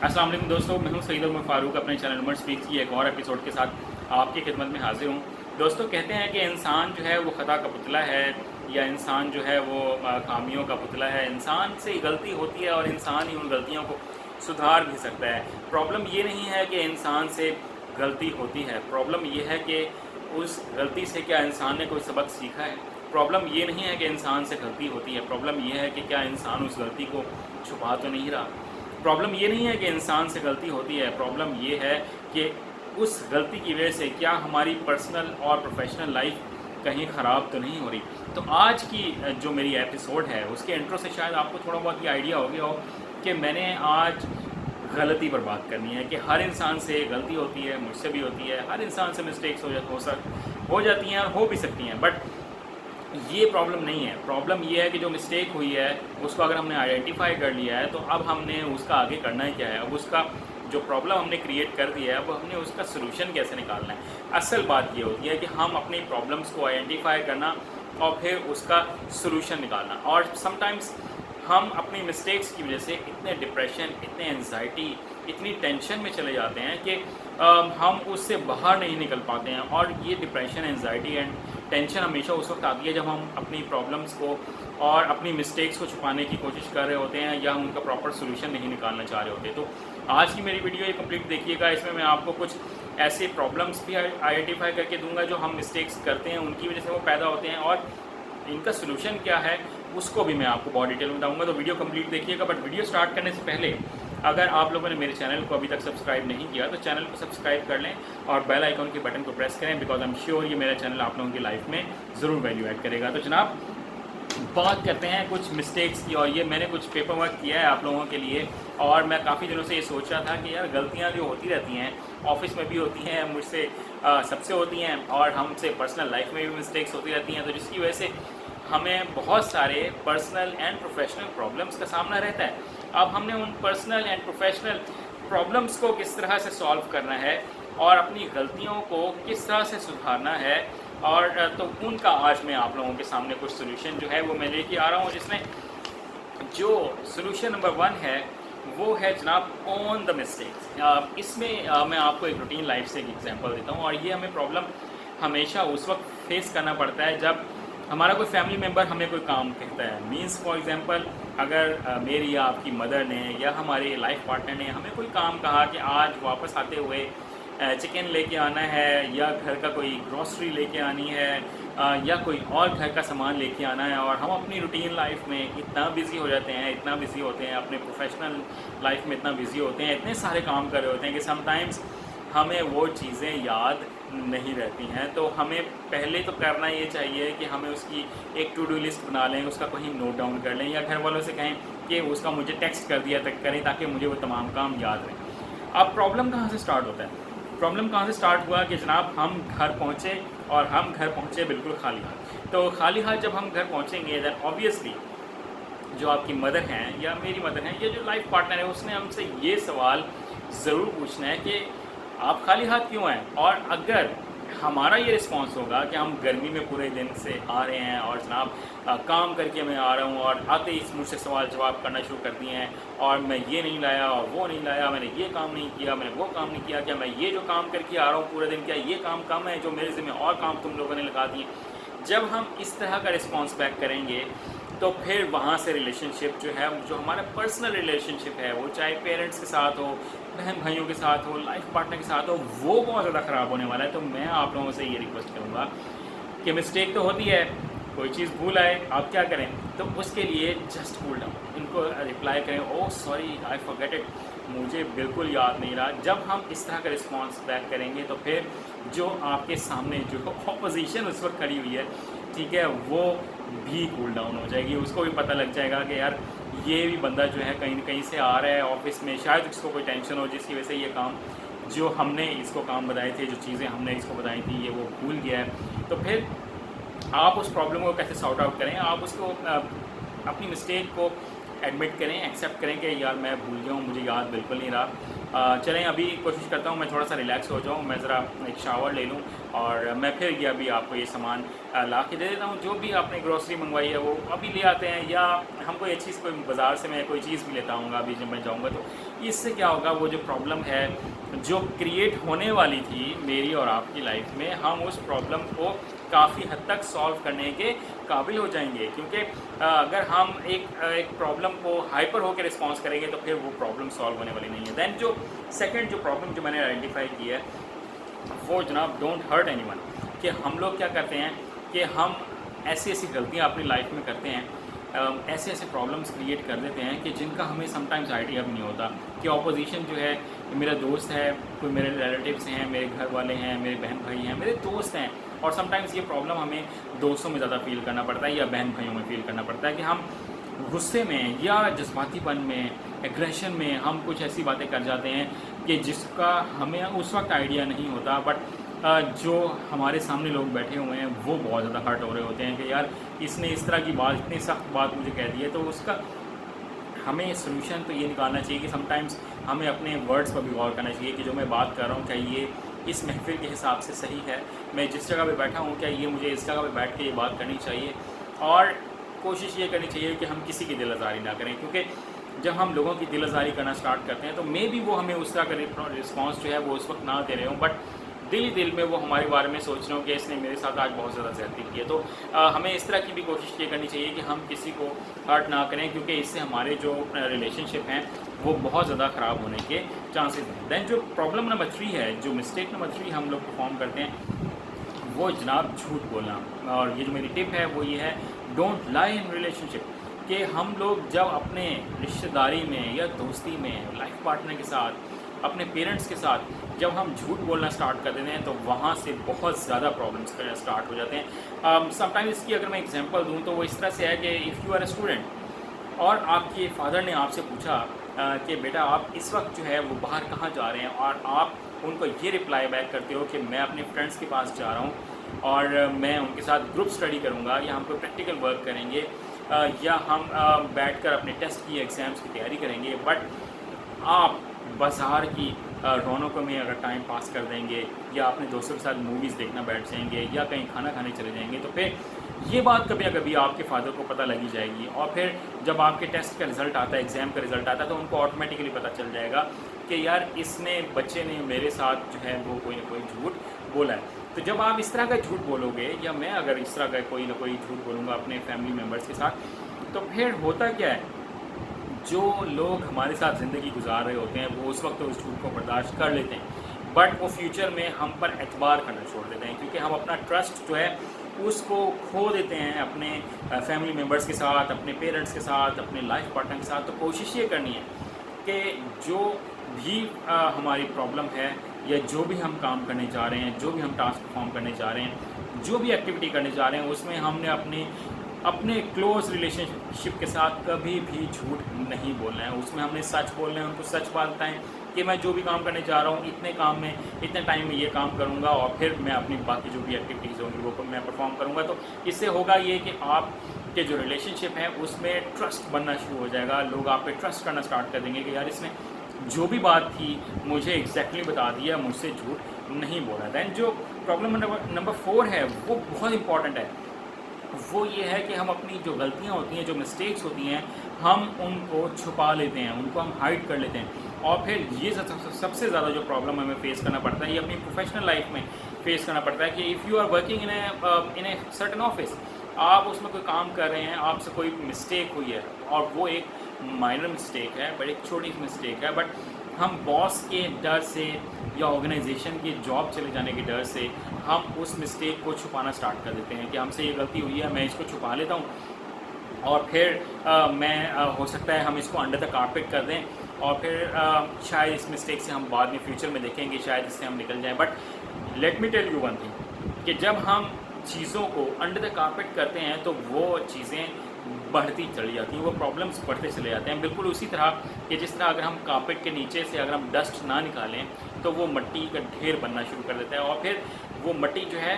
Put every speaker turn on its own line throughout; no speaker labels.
अस्सलाम वालेकुम दोस्तों, मैं हूं सईद उमर फारूक अपने चैनल उमर स्पीक्स की एक और एपिसोड के साथ आपकी खिदमत में हाजिर हूं। दोस्तों, कहते हैं कि इंसान जो है वो ख़ता का पुतला है या इंसान जो है वो खामियों का पुतला है। इंसान से गलती होती है और इंसान ही उन गलतियों को सुधार भी सकता है। प्रॉब्लम ये नहीं है कि इंसान से गलती होती है, प्रॉब्लम ये है कि उस गलती से क्या इंसान ने कोई सबक सीखा है। प्रॉब्लम ये नहीं है कि इंसान से गलती होती है, प्रॉब्लम ये है कि क्या इंसान उस गलती को छुपा तो नहीं रहा। प्रॉब्लम ये नहीं है कि इंसान से गलती होती है, प्रॉब्लम ये है कि उस गलती की वजह से क्या हमारी पर्सनल और प्रोफेशनल लाइफ कहीं ख़राब तो नहीं हो रही। तो आज की जो मेरी एपिसोड है उसके इंट्रो से शायद आपको थोड़ा बहुत ये आइडिया हो गया हो कि मैंने आज गलती पर बात करनी है कि हर इंसान से गलती होती है, मुझसे भी होती है, हर इंसान से मिस्टेक्स हो जाती हैं और हो भी सकती हैं। बट ये प्रॉब्लम नहीं है। प्रॉब्लम ये है कि जो मिस्टेक हुई है उसको अगर हमने आइडेंटिफाई कर लिया है तो अब हमने उसका आगे करना है क्या है। अब उसका जो प्रॉब्लम हमने क्रिएट कर दिया है अब हमने उसका सलूशन कैसे निकालना है। असल बात ये होती है कि हम अपनी प्रॉब्लम्स को आइडेंटिफाई करना और फिर उसका सलूशन निकालना। और समटाइम्स हम अपनी मिस्टेक्स की वजह से इतने डिप्रेशन, इतने एंजाइटी, इतनी टेंशन में चले जाते हैं कि हम उससे बाहर नहीं निकल पाते हैं। और ये डिप्रेशन, एंजाइटी एंड टेंशन हमेशा उस वक्त आती है जब हम अपनी प्रॉब्लम्स को और अपनी मिस्टेक्स को छुपाने की कोशिश कर रहे होते हैं या हम उनका प्रॉपर सोल्यूशन नहीं निकालना चाह रहे होते। तो आज की मेरी वीडियो ये कंप्लीट देखिएगा। इसमें मैं आपको कुछ ऐसे प्रॉब्लम्स भी आइडेंटिफाई करके दूंगा जो हम मिस्टेक्स करते हैं, उनकी वजह से वो पैदा होते हैं, और इनका सोल्यूशन क्या है उसको भी मैं आपको बहुत डिटेल में बताऊँगा। तो वीडियो कंप्लीट देखिएगा। बट वीडियो स्टार्ट करने से पहले अगर आप लोगों ने मेरे चैनल को अभी तक सब्सक्राइब नहीं किया तो चैनल को सब्सक्राइब कर लें और बेल आइकन के बटन को प्रेस करें, बिकॉज आई एम श्योर ये मेरा चैनल आप लोगों की लाइफ में ज़रूर वैल्यू ऐड करेगा। तो जनाब, बात करते हैं कुछ मिस्टेक्स की। और ये मैंने कुछ पेपर वर्क किया है आप लोगों के लिए, और मैं काफ़ी दिनों से ये सोच रहा था कि यार गलतियाँ जो होती रहती हैं, ऑफिस में भी होती हैं, मुझसे सबसे होती हैं, और हमसे पर्सनल लाइफ में भी मिस्टेक्स होती रहती हैं, तो जिसकी वजह से हमें बहुत सारे पर्सनल एंड प्रोफेशनल प्रॉब्लम्स का सामना रहता है। अब हमने उन पर्सनल एंड प्रोफेशनल प्रॉब्लम्स को किस तरह से सॉल्व करना है और अपनी गलतियों को किस तरह से सुधारना है, और तो उनका आज मैं आप लोगों के सामने कुछ सोल्यूशन जो है वो मैं लेके आ रहा हूँ, जिसमें जो सोल्यूशन नंबर 1 है वो है जनाब ऑन द मिस्टेक्स। इसमें मैं आपको एक रूटीन लाइफ से एक एग्जांपल देता हूँ। और ये हमें प्रॉब्लम हमेशा उस वक्त फेस करना पड़ता है जब हमारा कोई फैमिली मेम्बर हमें कोई काम कहता है। मीन्स फॉर एग्जांपल, अगर मेरी या आपकी मदर ने या हमारे लाइफ पार्टनर ने हमें कोई काम कहा कि आज वापस आते हुए चिकन लेके आना है, या घर का कोई ग्रॉसरी लेके आनी है, या कोई और घर का सामान लेके आना है, और हम अपनी रूटीन लाइफ में इतना बिज़ी हो जाते हैं, इतना बिज़ी होते हैं, अपने प्रोफेशनल लाइफ में इतना बिज़ी होते हैं, इतने सारे काम कर रहे होते हैं कि समटाइम्स हमें वो चीज़ें याद नहीं रहती हैं। तो हमें पहले तो करना ये चाहिए कि हमें उसकी एक टू डू लिस्ट बना लें, उसका कहीं नोट डाउन कर लें, या घर वालों से कहें कि उसका मुझे टेक्स्ट कर दिया तक करें ताकि मुझे वो तमाम काम याद रहें। अब प्रॉब्लम कहाँ से स्टार्ट होता है? प्रॉब्लम कहाँ से स्टार्ट हुआ कि जनाब हम घर पहुँचे, और हम घर पहुँचे बिल्कुल खाली हाथ। तो खाली हाथ जब हम घर पहुँचेंगे दैन ऑब्वियसली जो आपकी मदर हैं या मेरी मदर हैं या जो लाइफ पार्टनर है उसने हमसे ये सवाल ज़रूर पूछना है कि आप खाली हाथ क्यों हैं। और अगर हमारा ये रिस्पांस होगा कि हम गर्मी में पूरे दिन से आ रहे हैं और जनाब काम करके मैं आ रहा हूँ, और आते ही मुझसे सवाल जवाब करना शुरू कर दिए हैं, और मैं ये नहीं लाया और वो नहीं लाया, मैंने ये काम नहीं किया, मैंने वो काम नहीं किया, क्या मैं ये जो काम करके आ रहा हूँ पूरे दिन, क्या ये काम कम है जो मेरे ज़िम्मे और काम तुम लोगों ने लगा दिए। जब हम इस तरह का रिस्पॉन्स बैक करेंगे तो फिर वहाँ से रिलेशनशिप जो है, जो हमारा पर्सनल रिलेशनशिप है, वो चाहे पेरेंट्स के साथ हो, बहन भाइयों के साथ हो, लाइफ पार्टनर के साथ हो, वो बहुत ज़्यादा ख़राब होने वाला है। तो मैं आप लोगों से ये रिक्वेस्ट करूँगा कि मिस्टेक तो होती है, कोई चीज़ भूल आए, आप क्या करें, तो उसके लिए जस्ट कूल डाउन, इनको रिप्लाई करें, oh sorry I forget it, मुझे बिल्कुल याद नहीं रहा। जब हम इस तरह का रिस्पॉन्स बैक करेंगे तो फिर जो आपके सामने जो ऑपोजिशन उस वक्त खड़ी हुई है, ठीक है, वो भी कूल डाउन हो जाएगी। उसको भी पता लग जाएगा कि यार ये भी बंदा जो है कहीं न कहीं से आ रहा है ऑफिस में, शायद इसको कोई टेंशन हो जिसकी वजह से ये काम जो हमने इसको काम बताए थे, जो चीज़ें हमने इसको बताई थी, ये वो भूल गया है। तो फिर आप उस प्रॉब्लम को कैसे सॉर्ट आउट करें, आप उसको अपनी मिस्टेक को एडमिट करें, एक्सेप्ट करें कि यार मैं भूल गया हूँ, मुझे याद बिल्कुल नहीं रहा। चलें अभी कोशिश करता हूँ मैं थोड़ा सा रिलैक्स हो जाऊँ, मैं ज़रा एक शावर ले लूँ और मैं फिर ये अभी आपको ये सामान ला के दे देता हूँ। जो भी आपने ग्रोसरी मंगवाई है वो अभी ले आते हैं, या हम कोई अच्छी कोई बाज़ार से मैं कोई चीज़ भी लेता हूँ अभी जब मैं जाऊँगा, तो इससे क्या होगा, वो जो प्रॉब्लम है जो क्रिएट होने वाली थी मेरी और आपकी लाइफ में, हम उस प्रॉब्लम को काफ़ी हद तक सॉल्व करने के काबिल हो जाएंगे। क्योंकि अगर हम एक प्रॉब्लम को हाइपर होकर रिस्पॉन्स करेंगे तो फिर वो प्रॉब्लम सॉल्व होने वाली नहीं है। दैन जो सेकंड जो प्रॉब्लम जो मैंने आइडेंटिफाई की है वो जनाब डोंट हर्ट एनीवन, कि हम लोग क्या करते हैं कि हम ऐसी ऐसी गलतियाँ अपनी लाइफ में करते हैं, ऐसे ऐसे प्रॉब्लम्स क्रिएट कर देते हैं कि जिनका हमें समटाइम्स आइडिया भी नहीं होता कि ऑपोजिशन जो है, मेरा दोस्त है, कोई मेरे रिलेटिव्स हैं, मेरे घर वाले हैं, मेरे बहन भाई हैं, मेरे दोस्त हैं, और समटाइम्स ये प्रॉब्लम हमें दोस्तों में ज़्यादा फील करना पड़ता है या बहन भाइयों में फील करना पड़ता है कि हम गुस्से में या जज्बातीपन में, एग्रेशन में हम कुछ ऐसी बातें कर जाते हैं कि जिसका हमें उस वक्त आइडिया नहीं होता, बट जो हमारे सामने लोग बैठे हुए हैं वो बहुत ज़्यादा हर्ट हो रहे होते हैं कि यार इसने इस तरह की बात, इतनी सख्त बात मुझे कह दी है। तो उसका हमें सोल्यूशन तो ये निकालना चाहिए कि समटाइम्स हमें अपने वर्ड्स पर भी गौर करना चाहिए कि जो मैं बात कर रहा हूँ क्या ये इस महफिल के हिसाब से सही है, मैं जिस जगह पे बैठा हूँ क्या ये मुझे इस जगह पे बैठ के ये बात करनी चाहिए। और कोशिश ये करनी चाहिए कि हम किसी की दिल आज़ारी ना करें, क्योंकि जब हम लोगों की दिल आज़ारी करना स्टार्ट करते हैं तो मे भी वो हमें उस तरह का रिस्पॉन्स जो है वो उस वक्त ना दे रहे हों, बट दिल में वो हमारे बारे में सोच रहे हो कि इसने मेरे साथ आज बहुत ज़्यादा ज़्यादती की है। तो हमें इस तरह की भी कोशिश ये करनी चाहिए कि हम किसी को हर्ट ना करें, क्योंकि इससे हमारे जो रिलेशनशिप हैं वो बहुत ज़्यादा ख़राब होने के चांसेस हैं। दैन जो प्रॉब्लम नंबर 3 है, जो मिस्टेक नंबर 3 हम लोग परफॉर्म करते हैं, वो जनाब झूठ बोलना। और ये जो मेरी टिप है वो ये है, डोंट लाई इन रिलेशनशिप, कि हम लोग जब अपने रिश्तेदारी में या दोस्ती में, लाइफ पार्टनर के साथ, अपने पेरेंट्स के साथ जब हम झूठ बोलना स्टार्ट कर देते हैं तो वहाँ से बहुत ज़्यादा प्रॉब्लम्स स्टार्ट हो जाते हैं। समटाइम्स इसकी अगर मैं एग्जांपल दूँ तो वो इस तरह से है कि if you are a student और आपके फादर ने आपसे पूछा कि बेटा आप इस वक्त जो है वो बाहर कहाँ जा रहे हैं, और आप उनको ये रिप्लाई बैक करते हो कि मैं अपने फ्रेंड्स के पास जा रहा हूँ और मैं उनके साथ ग्रुप स्टडी करूँगा, या हम कोई प्रैक्टिकल वर्क करेंगे, या हम बैठकर अपने टेस्ट की एग्ज़ाम्स की तैयारी करेंगे, बट आप बाज़ार की रौनकों में अगर टाइम पास कर देंगे या अपने दोस्तों के साथ मूवीज़ देखना बैठ जाएंगे या कहीं खाना खाने चले जाएंगे, तो फिर ये बात कभी ना कभी आपके फादर को पता लगी जाएगी। और फिर जब आपके टेस्ट का रिज़ल्ट आता है, एग्ज़ाम का रिज़ल्ट आता है, तो उनको ऑटोमेटिकली पता चल जाएगा कि यार इसने, बच्चे ने मेरे साथ जो है वो कोई ना कोई झूठ बोला है। तो जब आप इस तरह का झूठ बोलोगे, या मैं अगर इस तरह का कोई ना कोई झूठ बोलूँगा अपने फैमिली मेम्बर्स के साथ, तो फिर होता क्या है, जो लोग हमारे साथ ज़िंदगी गुजार रहे होते हैं वो उस वक्त तो उस झूठ को बर्दाश्त कर लेते हैं, बट वो फ्यूचर में हम पर एतबार करना छोड़ देते हैं, क्योंकि हम अपना ट्रस्ट जो है उसको खो देते हैं अपने फैमिली मेम्बर्स के साथ, अपने पेरेंट्स के साथ, अपने लाइफ पार्टनर के साथ। तो कोशिश ये करनी है कि जो भी हमारी प्रॉब्लम है, या जो भी हम काम करने जा रहे हैं, जो भी हम टास्क परफॉर्म करने जा रहे हैं, जो भी एक्टिविटी करने जा रहे हैं, उसमें हमने अपने क्लोज़ रिलेशनशिप के साथ कभी भी झूठ नहीं बोलना है। उसमें हमने सच बोलना है, उनको सच बात बताएं कि मैं जो भी काम करने जा रहा हूँ इतने काम में, इतने टाइम में ये काम करूँगा, और फिर मैं अपनी बाकी जो भी एक्टिविटीज़ होंगी वो मैं परफॉर्म करूँगा। तो इससे होगा ये कि आपके जो रिलेशनशिप है उसमें ट्रस्ट बनना शुरू हो जाएगा, लोग आप पे ट्रस्ट करना स्टार्ट कर देंगे कि यार इसने जो भी बात थी मुझे एग्जैक्टली बता दिया, मुझसे झूठ नहीं बोला। दैन जो प्रॉब्लम नंबर 4 है वो बहुत इंपॉर्टेंट है, वो ये है कि हम अपनी जो गलतियाँ होती हैं, जो मिस्टेक्स होती हैं, हम उनको छुपा लेते हैं, उनको हम हाइड कर लेते हैं। और फिर ये सबसे ज़्यादा जो प्रॉब्लम हमें फेस करना पड़ता है, ये अपनी प्रोफेशनल लाइफ में फेस करना पड़ता है कि if you are working in a certain office, आप उसमें कोई काम कर रहे हैं, आपसे कोई मिस्टेक हुई है और वो एक माइनर मिस्टेक है, बट एक छोटी सी मिस्टेक है, बट हम बॉस के डर से या ऑर्गेनाइजेशन के जॉब चले जाने के डर से हम उस मिस्टेक को छुपाना स्टार्ट कर देते हैं कि हमसे ये गलती हुई है, मैं इसको छुपा लेता हूँ, और फिर हो सकता है हम इसको अंडर द कारपेट कर दें, और फिर शायद इस मिस्टेक से हम बाद में फ्यूचर में देखेंगे, शायद इससे हम निकल जाएं। But let me tell you one thing, कि जब हम चीज़ों को अंडर द कारपेट करते हैं तो वो चीज़ें बढ़ती चली जाती हैं, वो प्रॉब्लम्स बढ़ते चले जाते हैं। बिल्कुल उसी तरह कि जिस तरह अगर हम कारपेट के नीचे से अगर हम डस्ट ना निकालें तो वो मिट्टी का ढेर बनना शुरू कर देता है, और फिर वो मिट्टी जो है,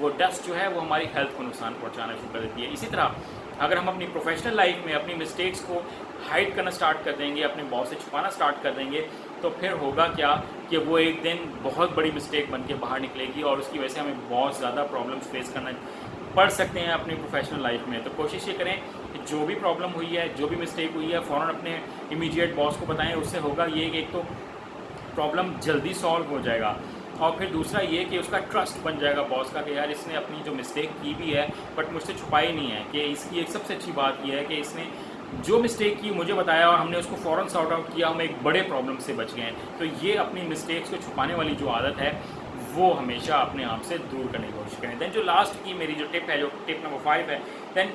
वो डस्ट जो है वो हमारी हेल्थ को नुकसान पहुंचाना शुरू कर देती है। इसी तरह अगर हम अपनी प्रोफेशनल लाइफ में अपनी मिस्टेक्स को हाइड करना स्टार्ट कर देंगे, अपने बॉस से छुपाना स्टार्ट कर देंगे, तो फिर होगा क्या कि वो एक दिन बहुत बड़ी मिस्टेक बन के बाहर निकलेगी और उसकी वजह से हमें बहुत ज़्यादा प्रॉब्लम्स फेस करना पड़ सकते हैं अपनी प्रोफेशनल लाइफ में। तो कोशिश ये करें कि जो भी प्रॉब्लम हुई है, जो भी मिस्टेक हुई है, फ़ौरन अपने इमीडिएट बॉस को बताएं। उससे होगा ये कि एक तो प्रॉब्लम जल्दी सॉल्व हो जाएगा और फिर दूसरा ये कि उसका ट्रस्ट बन जाएगा बॉस का कि यार इसने अपनी जो मिस्टेक की भी है बट मुझसे छुपाई नहीं है। कि इसकी एक सबसे अच्छी बात यह है कि इसने जो मिस्टेक की मुझे बताया और हमने उसको फ़ौरन सॉर्ट आउट किया, हम एक बड़े प्रॉब्लम से बच गए। तो ये अपनी मिस्टेक्स को छुपाने वाली जो आदत है वो हमेशा अपने आप से दूर करने की कोशिश करें। दैन जो लास्ट की मेरी जो टिप है, जो टिप नंबर 5 है, दैन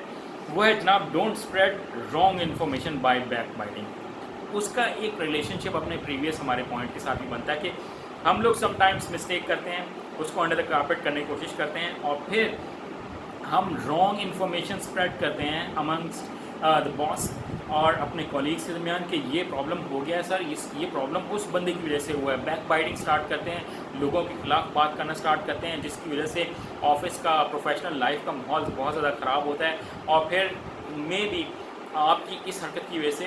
वो है जनाब, don't spread wrong information buy back biting. उसका एक रिलेशनशिप अपने प्रीवियस हमारे पॉइंट के साथ भी बनता है कि हम लोग समटाइम्स मिस्टेक करते हैं, उसको अंडर द कारपेट करने की कोशिश करते हैं और फिर हम रॉन्ग इन्फॉर्मेशन स्प्रेड करते हैं अमंगस्ट द बॉस और अपने कॉलीग्स के दरमियान कि ये प्रॉब्लम हो गया है सर, ये प्रॉब्लम उस बंदे की वजह से हुआ है। बैक बाइटिंग स्टार्ट करते हैं, लोगों के खिलाफ बात करना स्टार्ट करते हैं, जिसकी वजह से ऑफिस का, प्रोफेशनल लाइफ का माहौल बहुत ज़्यादा ख़राब होता है और फिर मे बी आपकी इस हरकत की वजह से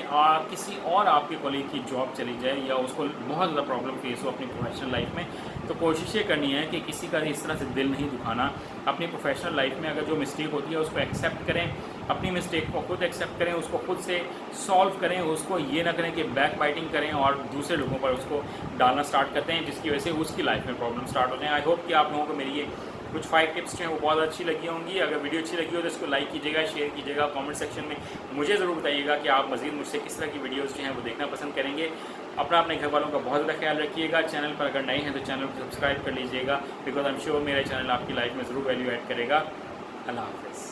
किसी और आपके कॉलीग की जॉब चली जाए या उसको बहुत ज़्यादा प्रॉब्लम फेस हो अपनी प्रोफेशनल लाइफ में। तो कोशिश ये करनी है कि किसी का इस तरह से दिल नहीं दुखाना। अपनी प्रोफेशनल लाइफ में अगर जो मिस्टेक होती है उसको एक्सेप्ट करें, अपनी मिस्टेक को खुद एक्सेप्ट करें, उसको खुद से सॉल्व करें, उसको ये ना करें कि बैक बाइटिंग करें और दूसरे लोगों पर उसको डालना स्टार्ट करते हैं जिसकी वजह से उसकी लाइफ में प्रॉब्लम स्टार्ट होते हैं। आई होप कि आप लोगों को मेरी ये कुछ 5 टिप्स जो हैं वो बहुत अच्छी लगी होंगी। अगर वीडियो अच्छी लगी हो तो इसको लाइक कीजिएगा, शेयर कीजिएगा, कमेंट सेक्शन में मुझे ज़रूर बताइएगा कि आप मज़ीद मुझसे किस तरह की वीडियोज़ जो हैं वो देखना पसंद करेंगे। अपने घर वालों का बहुत ज़्यादा ख्याल रखिएगा। चैनल पर अगर नए हैं तो चैनल को सब्सक्राइब कर लीजिएगा, बिकॉज आई एम श्योर मेरा चैनल आपकी लाइफ में ज़रूर वैल्यू ऐड करेगा। अल्लाह हाफ़िज़।